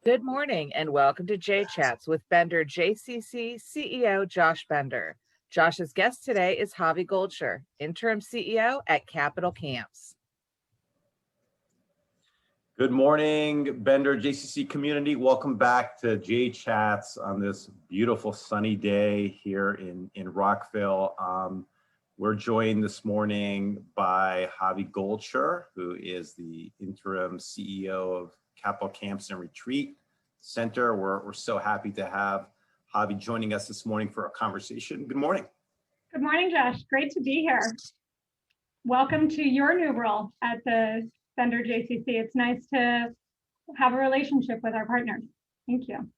Good morning and welcome to JChats with Bender JCC CEO Josh Bender. Josh's guest today is Havi Goldscher, Interim CEO at Capital Camps. Good morning, Bender JCC community. Welcome back to JChats on this beautiful sunny day here in Rockville. We're joined this morning by Havi Goldscher, who is the Interim CEO of Capital Camps and Retreat Center. We're so happy to have Havi joining us this morning for a conversation. Good morning. Good morning, Josh. Great to be here. Welcome to your new role at the Bender JCC. It's nice to have a relationship with our partners. Thank you.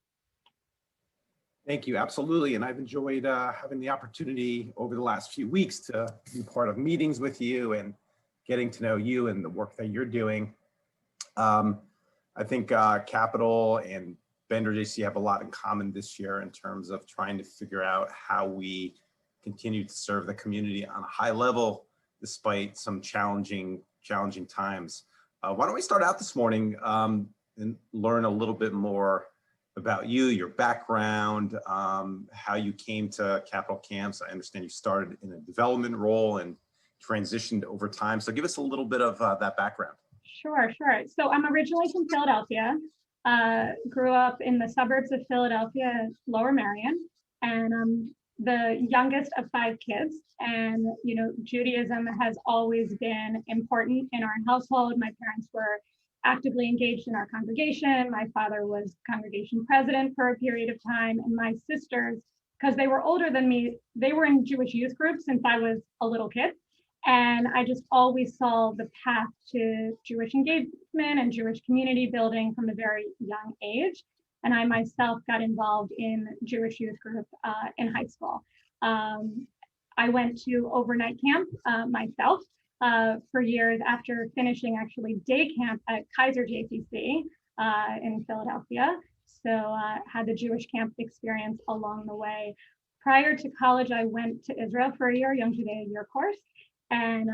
Thank you, absolutely. And I've enjoyed having the opportunity over the last few weeks to be part of meetings with you and getting to know you and the work that you're doing. I think Capital and Bender JCC have a lot in common this year in terms of trying to figure out how we continue to serve the community on a high level, despite some challenging times. Why don't we start out this morning and learn a little bit more about you, your background, how you came to Capital Camps. I understand you started in a development role and transitioned over time. So give us a little bit of that background. Sure. So I'm originally from Philadelphia, grew up in the suburbs of Philadelphia, Lower Merion, and I'm the youngest of 5 kids. And, Judaism has always been important in our household. My parents were actively engaged in our congregation. My father was congregation president for a period of time. And my sisters, because they were older than me, they were in Jewish youth groups since I was a little kid. And I just always saw the path to Jewish engagement and Jewish community building from a very young age. And I myself got involved in Jewish youth group in high school. I went to overnight camp myself for years after finishing actually day camp at Kaiser JCC in Philadelphia. So had the Jewish camp experience along the way. Prior to college, I went to Israel for a year, Young Judea Year course, and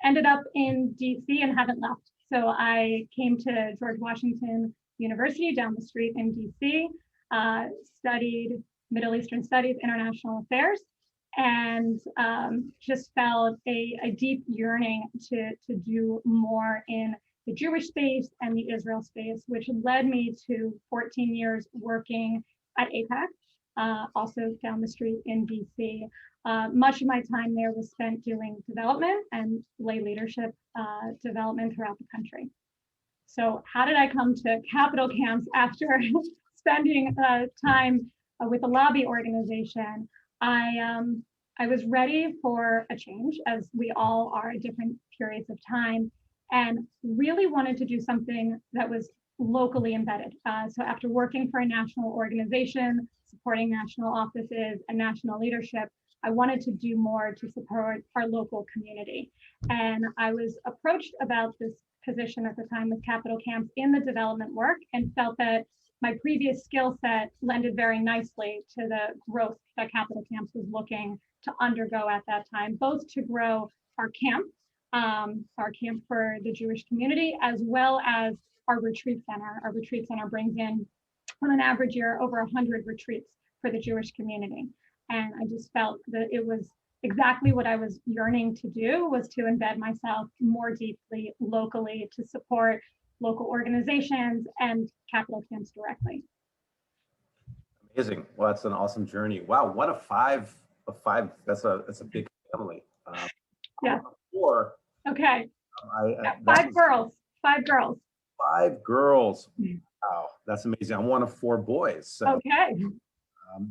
ended up in DC and haven't left. So I came to George Washington University down the street in DC, studied Middle Eastern Studies, International Affairs, and just felt a deep yearning to do more in the Jewish space and the Israel space, which led me to 14 years working at APAC, also down the street in DC. Much of my time there was spent doing development and lay leadership development throughout the country. So how did I come to Capital Camps after spending time with a lobby organization? I was ready for a change, as we all are at different periods of time, and really wanted to do something that was locally embedded. So after working for a national organization, supporting national offices and national leadership, I wanted to do more to support our local community. And I was approached about this position at the time with Capital Camps in the development work and felt that my previous skill set lended very nicely to the growth that Capital Camps was looking to undergo at that time, both to grow our camp for the Jewish community, as well as our retreat center. Our retreat center brings in, on an average year, over 100 retreats for the Jewish community. And I just felt that it was exactly what I was yearning to do, was to embed myself more deeply locally to support local organizations and Capital Camps directly. Amazing. Well, that's an awesome journey. Wow, one of five. That's a big family. Yeah. 4. Okay. 5 girls. 5 girls. 5 girls. Wow, that's amazing. I'm one of 4 boys. So. Okay.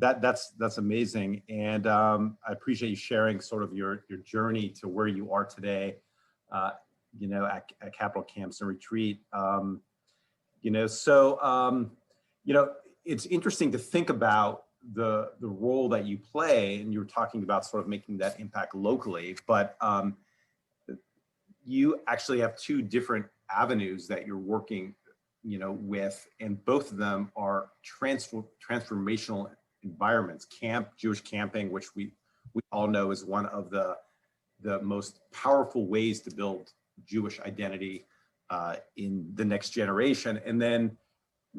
That's amazing, and I appreciate you sharing sort of your journey to where you are today, at Capital Camps and Retreat. It's interesting to think about the role that you play, and you were talking about sort of making that impact locally, but you actually have 2 different avenues that you're working, with, and both of them are transformational environments. Jewish camping, which we all know is one of the most powerful ways to build Jewish identity in the next generation. And then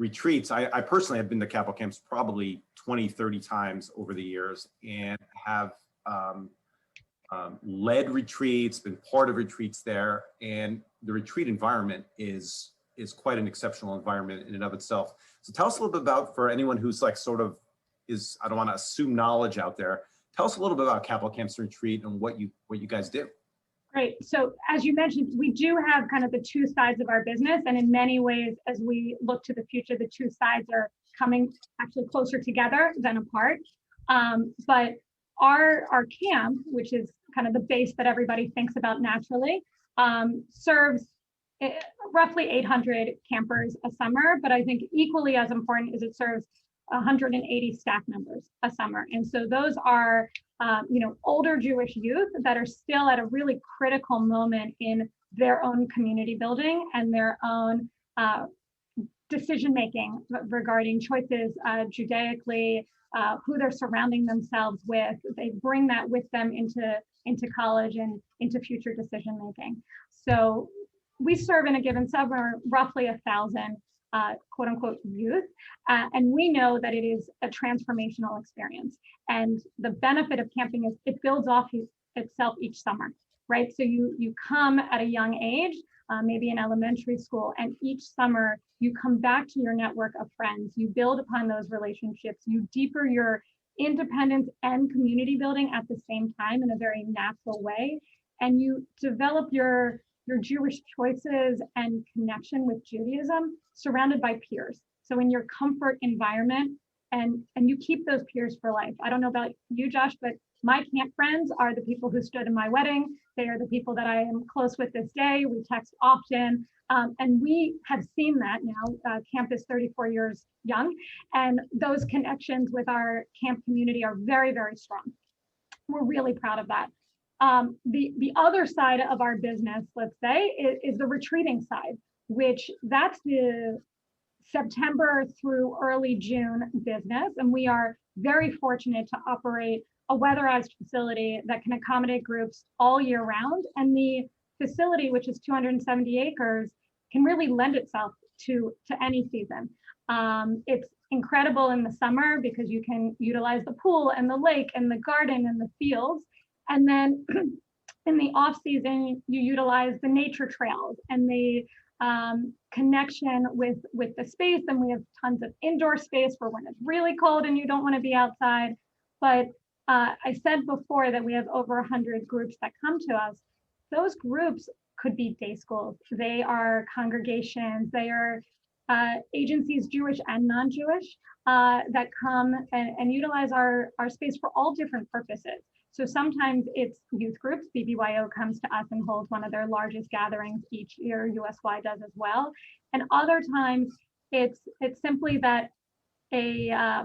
retreats, I personally have been to capital camps probably 20, 30 times over the years, and have led retreats, been part of retreats there, and the retreat environment is quite an exceptional environment in and of itself. So tell us a little bit about, for anyone who's like sort of is, I don't want to assume knowledge out there, tell us a little bit about capital camps retreat and what you guys do. Great. So as you mentioned, we do have kind of the two sides of our business. And in many ways, as we look to the future, the two sides are coming actually closer together than apart. But our camp, which is kind of the base that everybody thinks about naturally, serves roughly 800 campers a summer. But I think equally as important is it serves 180 staff members a summer. And so those are older Jewish youth that are still at a really critical moment in their own community building and their own decision making regarding choices Judaically, who they're surrounding themselves with. They bring that with them into college and into future decision making. So we serve in a given summer roughly 1,000 quote unquote youth. And we know that it is a transformational experience. And the benefit of camping is it builds off itself each summer, right? So you come at a young age, maybe in elementary school, and each summer you come back to your network of friends, you build upon those relationships, you deeper your independence and community building at the same time in a very natural way. And you develop your Jewish choices and connection with Judaism surrounded by peers. So in your comfort environment, and you keep those peers for life. I don't know about you, Josh, but my camp friends are the people who stood in my wedding. They are the people that I am close with this day. We text often. And we have seen that now. Camp is 34 years young, and those connections with our camp community are very, very strong. We're really proud of that. The other side of our business, let's say, is the retreating side, which that's the September through early June business. And we are very fortunate to operate a weatherized facility that can accommodate groups all year round. And the facility, which is 270 acres, can really lend itself to any season. It's incredible in the summer because you can utilize the pool and the lake and the garden and the fields. And then in the off season, you utilize the nature trails and the connection with the space. And we have tons of indoor space for when it's really cold and you don't want to be outside. But I said before that we have over 100 groups that come to us. Those groups could be day schools. They are congregations. They are agencies, Jewish and non-Jewish, that come and utilize our space for all different purposes. So sometimes it's youth groups. BBYO comes to us and holds one of their largest gatherings each year. USY does as well. And other times it's simply that a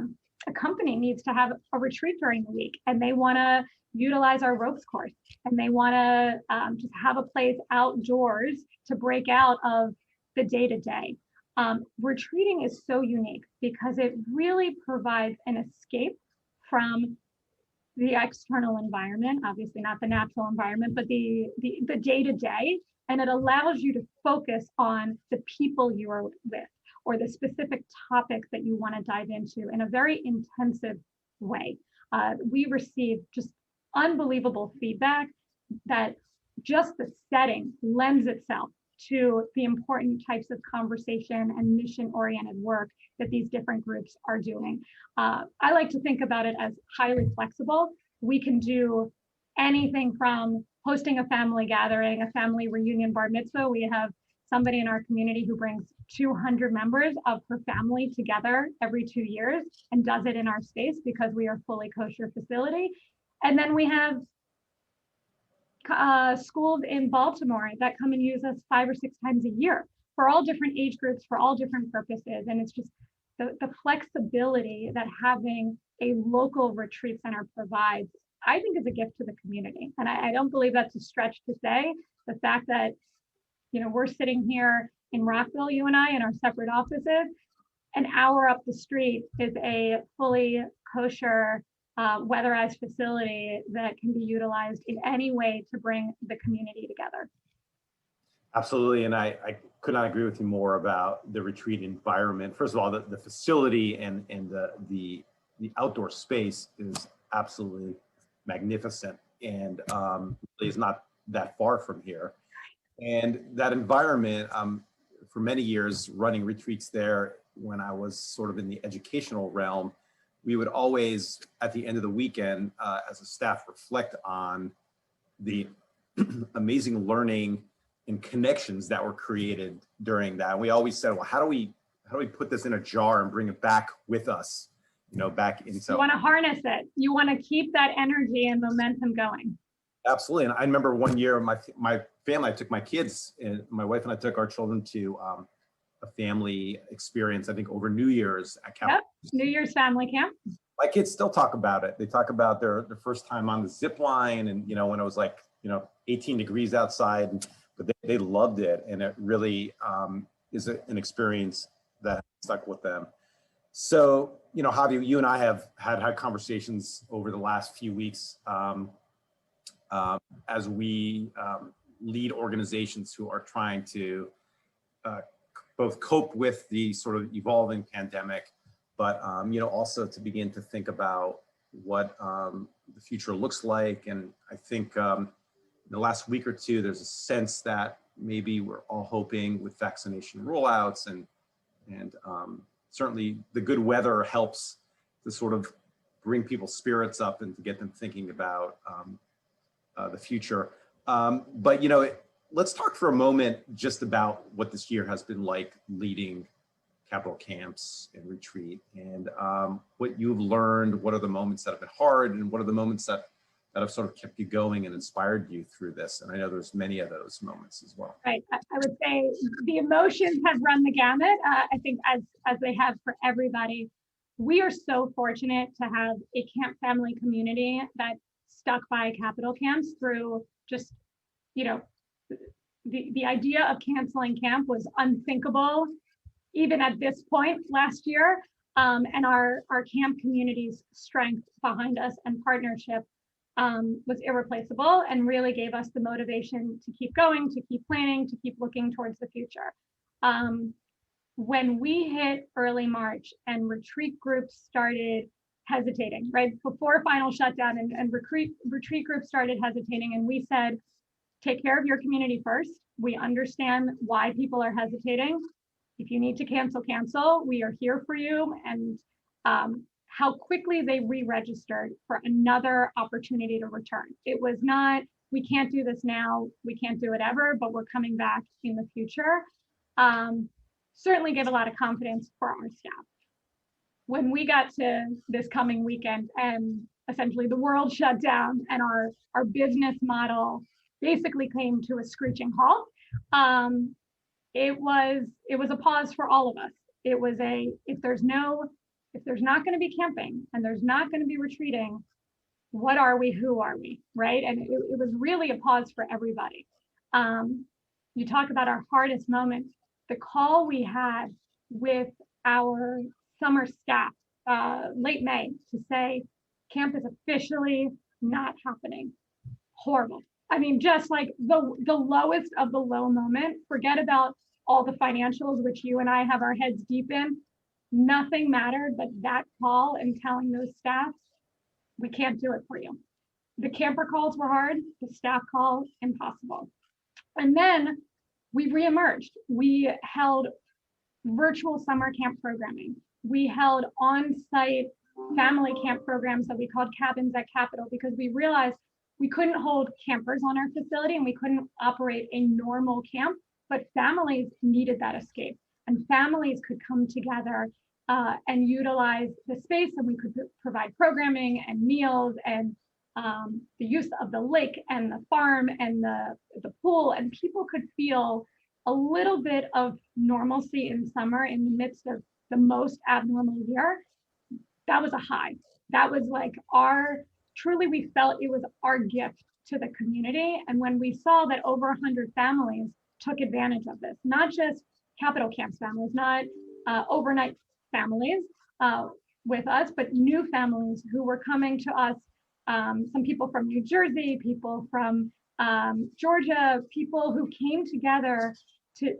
company needs to have a retreat during the week and they want to utilize our ropes course and they want to just have a place outdoors to break out of the day-to-day. Retreating is so unique because it really provides an escape from the external environment, obviously not the natural environment, but the day-to-day, and it allows you to focus on the people you are with or the specific topics that you want to dive into in a very intensive way. We receive just unbelievable feedback that just the setting lends itself to the important types of conversation and mission-oriented work that these different groups are doing. I like to think about it as highly flexible. We can do anything from hosting a family gathering, a family reunion bar mitzvah. We have somebody in our community who brings 200 members of her family together every 2 years and does it in our space because we are fully kosher facility. And then we have schools in Baltimore that come and use us 5 or 6 times a year for all different age groups, for all different purposes. And it's just the flexibility that having a local retreat center provides, I think, is a gift to the community. And I don't believe that's a stretch to say. The fact that, we're sitting here in Rockville, you and I, in our separate offices, an hour up the street is a fully kosher weatherized facility that can be utilized in any way to bring the community together. Absolutely, and I could not agree with you more about the retreat environment. First of all, the facility and the outdoor space is absolutely magnificent, and really is not that far from here. And that environment, for many years running retreats there, when I was sort of in the educational realm, we would always, at the end of the weekend, as a staff, reflect on the amazing learning and connections that were created during that. And we always said, well, how do we put this in a jar and bring it back with us, back into. You want to harness it. You want to keep that energy and momentum going. Absolutely. And I remember one year, my family, I took my kids, and my wife and I took our children to a family experience, I think over New Year's at Cal. Yep, New Year's family camp. My kids still talk about it. They talk about their first time on the zip line, and when it was like 18 degrees outside, but they loved it, and it really is an experience that stuck with them. So Javi, you and I have had conversations over the last few weeks as we lead organizations who are trying to both cope with the sort of evolving pandemic, but also to begin to think about what the future looks like. And I think in the last week or two, there's a sense that maybe we're all hoping with vaccination rollouts and certainly the good weather helps to sort of bring people's spirits up and to get them thinking about the future. But let's talk for a moment just about what this year has been like leading capital camps and retreat, and what you've learned. What are the moments that have been hard, and what are the moments that have sort of kept you going and inspired you through this? And I know there's many of those moments as well. Right. I would say the emotions have run the gamut. I think as they have for everybody. We are so fortunate to have a camp family community that stuck by capital camps through just, the idea of canceling camp was unthinkable even at this point last year. And our camp community's strength behind us and partnership was irreplaceable, and really gave us the motivation to keep going, to keep planning, to keep looking towards the future. When we hit early March and retreat groups started hesitating, right before final shutdown, and retreat groups started hesitating, and we said, take care of your community first. We understand why people are hesitating. If you need to cancel, we are here for you. And how quickly they re-registered for another opportunity to return. It was not, we can't do this now, we can't do it ever, but we're coming back in the future. Certainly gave a lot of confidence for our staff. When we got to this coming weekend and essentially the world shut down and our business model basically came to a screeching halt, it was a pause for all of us. It was if there's not going to be camping and there's not going to be retreating, what are we? Who are we? Right? And it was really a pause for everybody. You talk about our hardest moment. The call we had with our summer staff late May to say camp is officially not happening. Horrible. I mean, just like the lowest of the low moment. Forget about all the financials, which you and I have our heads deep in. Nothing mattered but that call and telling those staff, we can't do it for you. The camper calls were hard, the staff call, impossible. And then we reemerged. We held virtual summer camp programming. We held on-site family camp programs that we called Cabins at Capitol, because we realized we couldn't hold campers on our facility and we couldn't operate a normal camp, but families needed that escape. And families could come together and utilize the space, and we could provide programming and meals and the use of the lake and the farm and the pool, and people could feel a little bit of normalcy in summer in the midst of the most abnormal year. That was a high. That was like truly we felt it was our gift to the community. And when we saw that over 100 families took advantage of this, not just capital camps families, not overnight families with us, but new families who were coming to us, some people from New Jersey, people from Georgia, people who came together to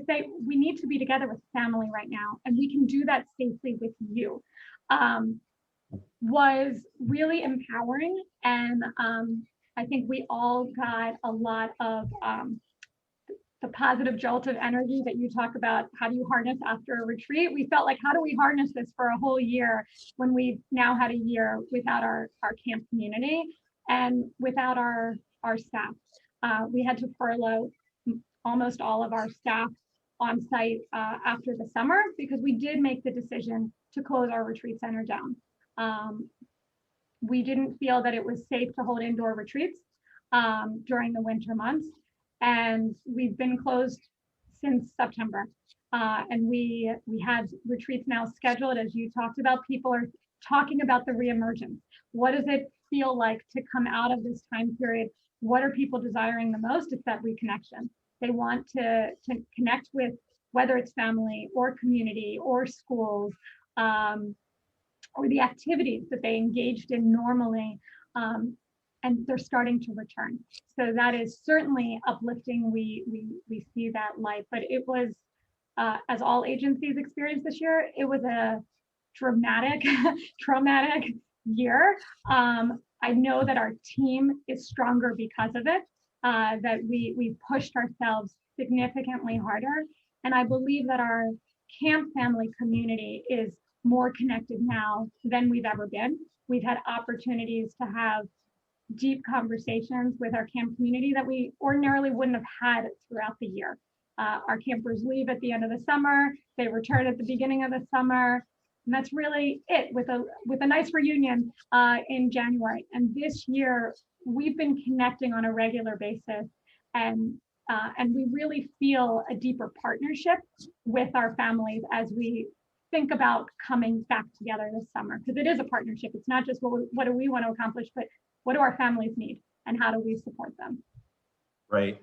say we need to be together with family right now, and we can do that safely with you, was really empowering. And I think we all got a lot of the positive jolt of energy that you talk about. How do you harness after a retreat? We felt like, how do we harness this for a whole year when we've now had a year without our camp community and without our staff? We had to furlough almost all of our staff on site after the summer because we did make the decision to close our retreat center down. We didn't feel that it was safe to hold indoor retreats during the winter months. And we've been closed since September. And we had retreats now scheduled, as you talked about. People are talking about the reemergence. What does it feel like to come out of this time period? What are people desiring the most? It's that reconnection. They want to connect with, whether it's family or community or schools, or the activities that they engaged in normally. And they're starting to return. So that is certainly uplifting. We see that light, but it was, as all agencies experienced this year, it was a dramatic, traumatic year. I know that our team is stronger because of it, that we pushed ourselves significantly harder. And I believe that our camp family community is more connected now than we've ever been. We've had opportunities to have deep conversations with our camp community that we ordinarily wouldn't have had throughout the year. Our campers leave at the end of the summer, they return at the beginning of the summer, and that's really it, with a nice reunion in January. And this year, we've been connecting on a regular basis, and we really feel a deeper partnership with our families as we think about coming back together this summer, because it is a partnership. It's not just what do we want to accomplish, but what do our families need and how do we support them? Right.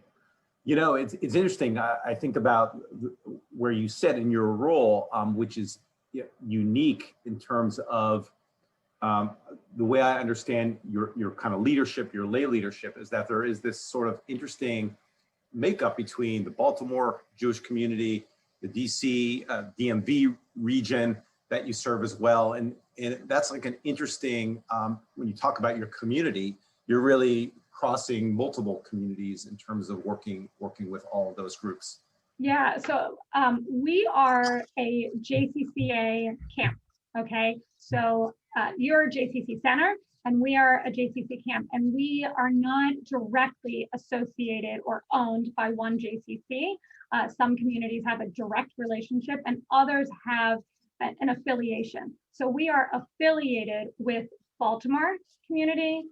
You know, it's interesting. I think about where you sit in your role, which is unique in terms of the way I understand your kind of leadership, your lay leadership, is that there is this sort of interesting makeup between the Baltimore Jewish community, the DC, DMV region that you serve as well. And that's like an interesting, when you talk about your community, you're really crossing multiple communities in terms of working with all of those groups. Yeah, so we are a JCCA camp, okay? So you're a JCC center and we are a JCC camp, and we are not directly associated or owned by one JCC. Some communities have a direct relationship and others have an affiliation. So we are affiliated with Baltimore community,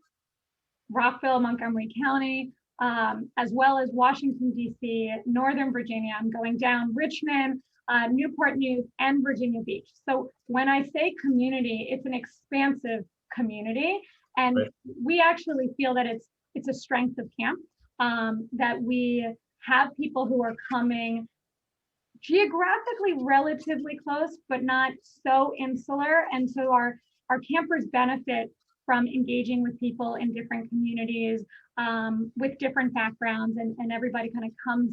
Rockville, Montgomery County, as well as Washington, DC, Northern Virginia. I'm going down Richmond, Newport News, and Virginia Beach. So when I say community, it's an expansive community. And right. We actually feel that it's a strength of camp, that we have people who are coming geographically relatively close, but not so insular. And so our campers benefit from engaging with people in different communities, with different backgrounds, and everybody kind of comes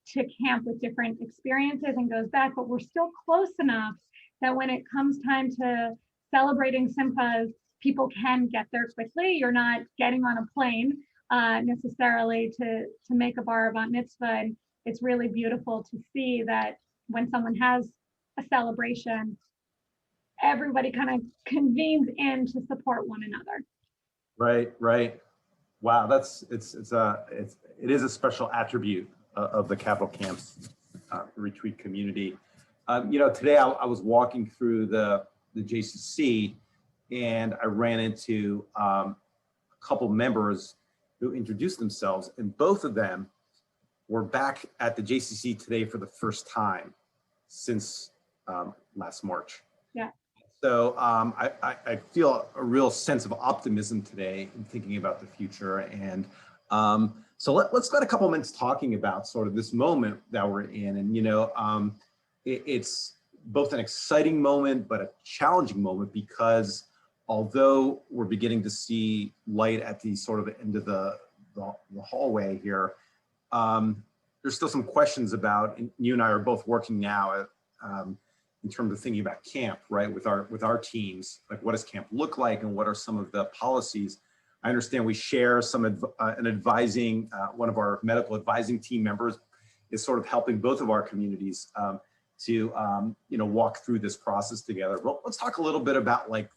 to camp with different experiences and goes back, but we're still close enough that when it comes time to celebrating Simchas, people can get there quickly. You're not getting on a plane necessarily to make a bar bat mitzvah. And it's really beautiful to see that when someone has a celebration, everybody kind of convenes in to support one another. Right. Wow, it is a special attribute of the Capital Camps retreat community. Today I was walking through the JCC and I ran into a couple members who introduced themselves, and both of them were back at the JCC today for the first time since last March. Yeah. So I feel a real sense of optimism today in thinking about the future. And so let's spend a couple minutes talking about sort of this moment that we're in. And, it's both an exciting moment, but a challenging moment, because although we're beginning to see light at the sort of end of the the hallway here. There's still some questions about, and you and I are both working now in terms of thinking about camp, right? With our teams, like what does camp look like and what are some of the policies? I understand we share some an advising, one of our medical advising team members is sort of helping both of our communities to walk through this process together. But let's talk a little bit about like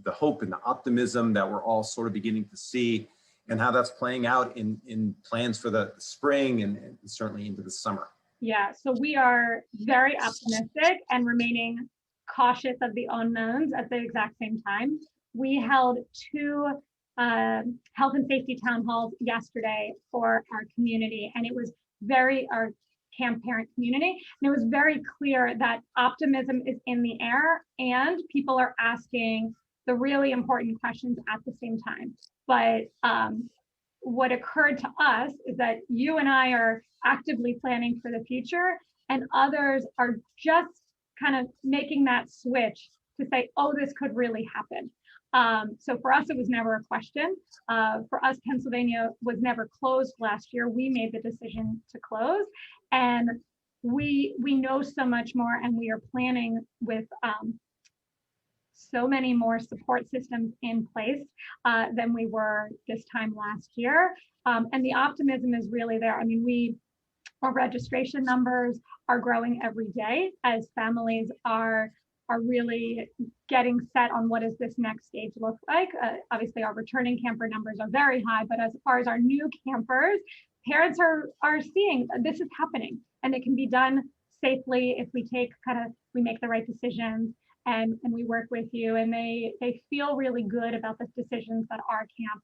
the hope and the optimism that we're all sort of beginning to see and how that's playing out in plans for the spring and certainly into the summer. Yeah, so we are very optimistic and remaining cautious of the unknowns at the exact same time. We held two health and safety town halls yesterday for our community, and it was our camp parent community, and it was very clear that optimism is in the air and people are asking the really important questions at the same time. But what occurred to us is that you and I are actively planning for the future, and others are just kind of making that switch to say, oh, this could really happen. So for us, it was never a question. For us, Pennsylvania was never closed last year. We made the decision to close, and we know so much more, and we are planning with so many more support systems in place than we were this time last year. And the optimism is really there. I mean, our registration numbers are growing every day as families are really getting set on what does this next stage look like. Obviously, our returning camper numbers are very high, but as far as our new campers, parents are seeing this is happening, and it can be done safely if we make the right decisions. And we work with you, and they feel really good about the decisions that our camp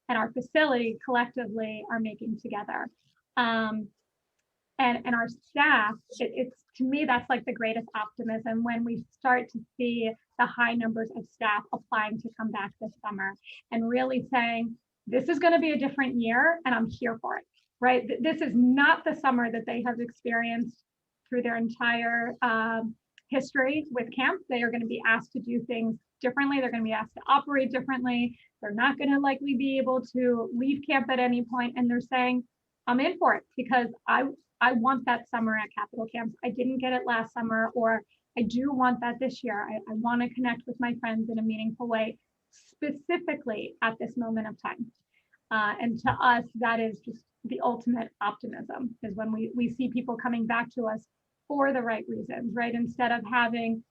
and our facility collectively are making together. And our staff, it's to me, that's like the greatest optimism when we start to see the high numbers of staff applying to come back this summer and really saying, this is going to be a different year and I'm here for it, right? This is not the summer that they have experienced through their entire history with camp. They are going to be asked to do things differently. They're going to be asked to operate differently. They're not going to likely be able to leave camp at any point. And they're saying, I'm in for it because I want that summer at Capitol Camps. I didn't get it last summer, or I do want that this year. I want to connect with my friends in a meaningful way, specifically at this moment of time. And to us, that is just the ultimate optimism, is when we see people coming back to us for the right reasons, right? Instead of having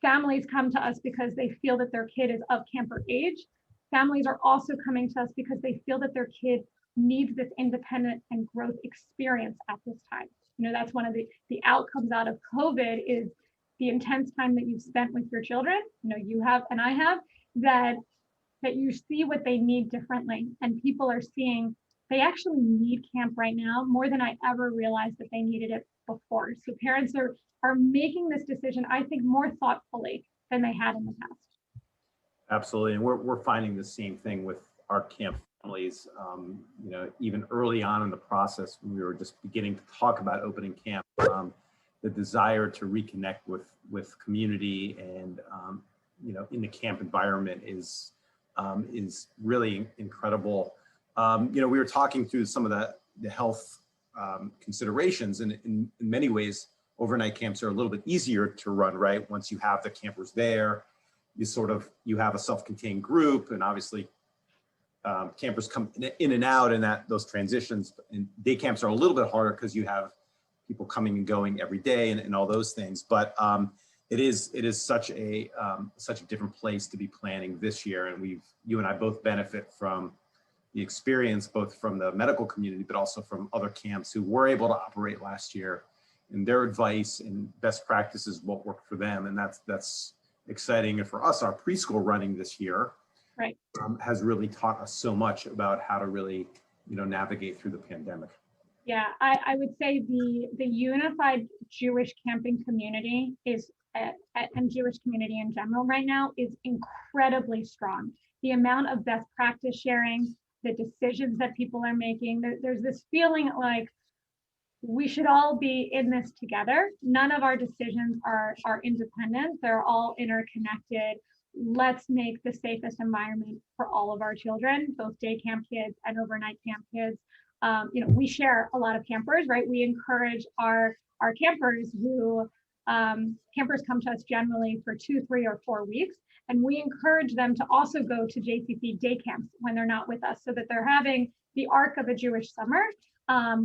families come to us because they feel that their kid is of camper age, families are also coming to us because they feel that their kid needs this independent and growth experience at this time. That's one of the outcomes out of COVID is the intense time that you've spent with your children. You have, and I have, that you see what they need differently. And people are seeing they actually need camp right now more than I ever realized that they needed it before. So parents are making this decision, I think, more thoughtfully than they had in the past. Absolutely, and we're finding the same thing with our camp families. Even early on in the process, when we were just beginning to talk about opening camp, the desire to reconnect with community and in the camp environment is really incredible. We were talking through some of the health considerations, and in many ways, overnight camps are a little bit easier to run, right? Once you have the campers there, you have a self-contained group, and obviously campers come in and out, and those transitions. And day camps are a little bit harder because you have people coming and going every day and all those things. But it is such a different place to be planning this year, and you and I both benefit from the experience, both from the medical community, but also from other camps who were able to operate last year, and their advice and best practices, what worked for them. And that's exciting. And for us, our preschool running this year right. Has really taught us so much about how to really, navigate through the pandemic. Yeah, I would say the unified Jewish camping community and Jewish community in general right now is incredibly strong. The amount of best practice sharing, the decisions that people are making, there's this feeling like we should all be in this together. None of our decisions are independent. They're all interconnected. let's make the safest environment for all of our children, both day camp kids and overnight camp kids. We share a lot of campers, right? We encourage our campers who campers come to us generally for 2, 3, or 4 weeks. And we encourage them to also go to JCC day camps when they're not with us, so that they're having the arc of a Jewish summer,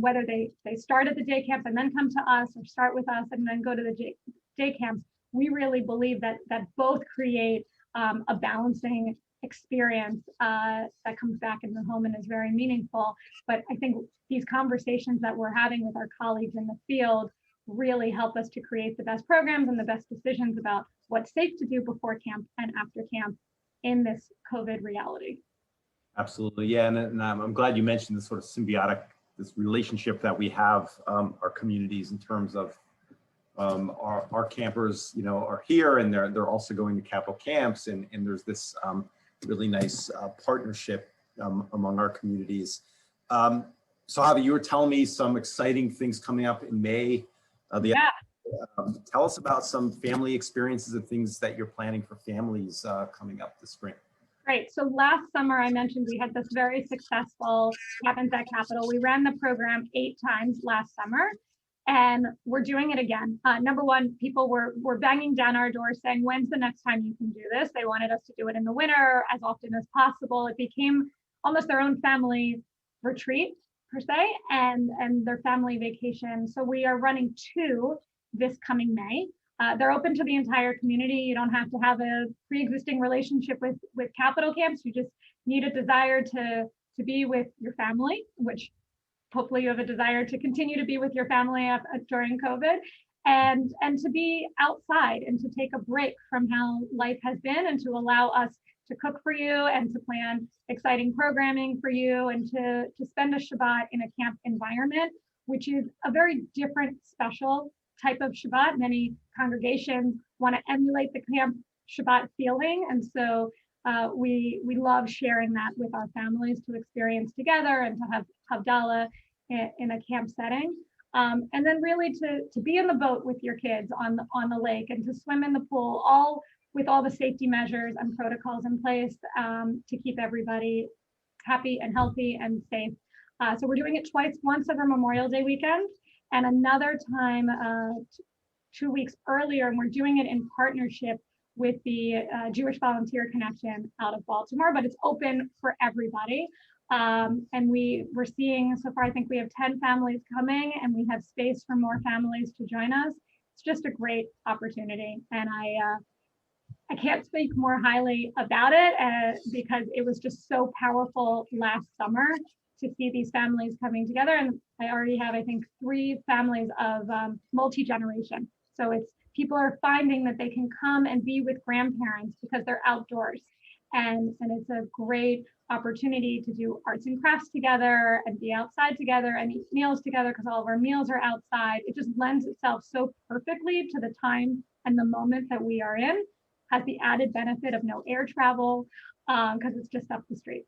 whether they start at the day camp and then come to us, or start with us and then go to the day camps. We really believe that both create a balancing experience that comes back in the home and is very meaningful. But I think these conversations that we're having with our colleagues in the field really help us to create the best programs and the best decisions about what's safe to do before camp and after camp in this COVID reality. Absolutely, yeah, and I'm glad you mentioned this sort of symbiotic, this relationship that we have, our communities, in terms of our campers, are here, and they're also going to capital camps, and there's this really nice partnership among our communities. So Javi, you were telling me some exciting things coming up in May. Tell us about some family experiences and things that you're planning for families coming up this spring. Great. So last summer, I mentioned we had this very successful Cabins at Capital. We ran the program 8 times last summer, and we're doing it again. Number one, people were banging down our door saying, when's the next time you can do this? They wanted us to do it in the winter as often as possible. It became almost their own family retreat, per se, and their family vacation. So we are running 2 this coming May. They're open to the entire community. You don't have to have a pre-existing relationship with capital camps. You just need a desire to be with your family, which hopefully you have a desire to continue to be with your family during COVID, and to be outside and to take a break from how life has been, and to allow us to cook for you and to plan exciting programming for you, and to spend a Shabbat in a camp environment, which is a very different, special type of Shabbat. Many congregations want to emulate the camp Shabbat feeling, and so we love sharing that with our families to experience together, and to have Havdalah in a camp setting, and then really to be in the boat with your kids on the lake, and to swim in the pool, all with all the safety measures and protocols in place to keep everybody happy and healthy and safe. So we're doing it twice, once over Memorial Day weekend, and another time 2 weeks earlier, and we're doing it in partnership with the Jewish Volunteer Connection out of Baltimore, but it's open for everybody. And we're seeing so far, I think we have 10 families coming, and we have space for more families to join us. It's just a great opportunity, and I can't speak more highly about it because it was just so powerful last summer to see these families coming together. And I already have, I think, 3 families of multi-generation. So it's people are finding that they can come and be with grandparents because they're outdoors. And it's a great opportunity to do arts and crafts together and be outside together and eat meals together, because all of our meals are outside. It just lends itself so perfectly to the time and the moment that we are in. Has the added benefit of no air travel because it's just up the street.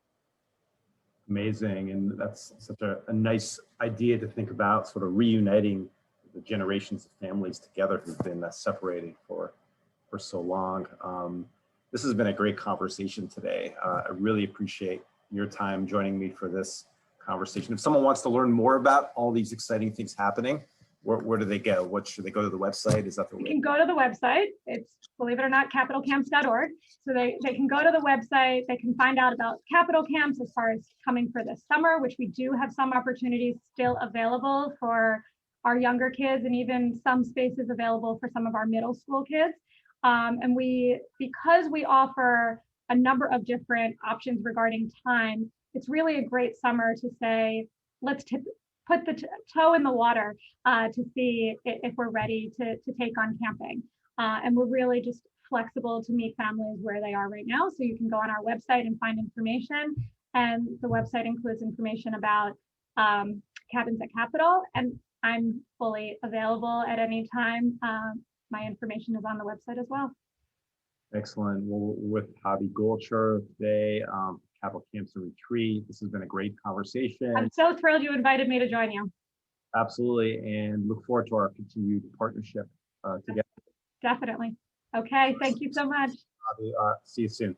Amazing, and that's such a nice idea to think about, sort of reuniting the generations of families together who've been separated for so long. This has been a great conversation today. I really appreciate your time joining me for this conversation. If someone wants to learn more about all these exciting things happening, where do they go? What should they go to the website? Is that the way? You can go to the website. It's, believe it or not, capitalcamps.org. So they can go to the website. They can find out about capital camps as far as coming for this summer, which we do have some opportunities still available for our younger kids, and even some spaces available for some of our middle school kids. And because we offer a number of different options regarding time, it's really a great summer to say, let's put the toe in the water to see if we're ready to take on camping. And we're really just flexible to meet families where they are right now. So you can go on our website and find information. And the website includes information about Cabins at Capital. And I'm fully available at any time. My information is on the website as well. Excellent. Well, with Havi Goldscher today, Capital Camps and Retreat. This has been a great conversation. I'm so thrilled you invited me to join you. Absolutely, and look forward to our continued partnership together. Definitely. Okay, thank you so much. Javi. See you soon.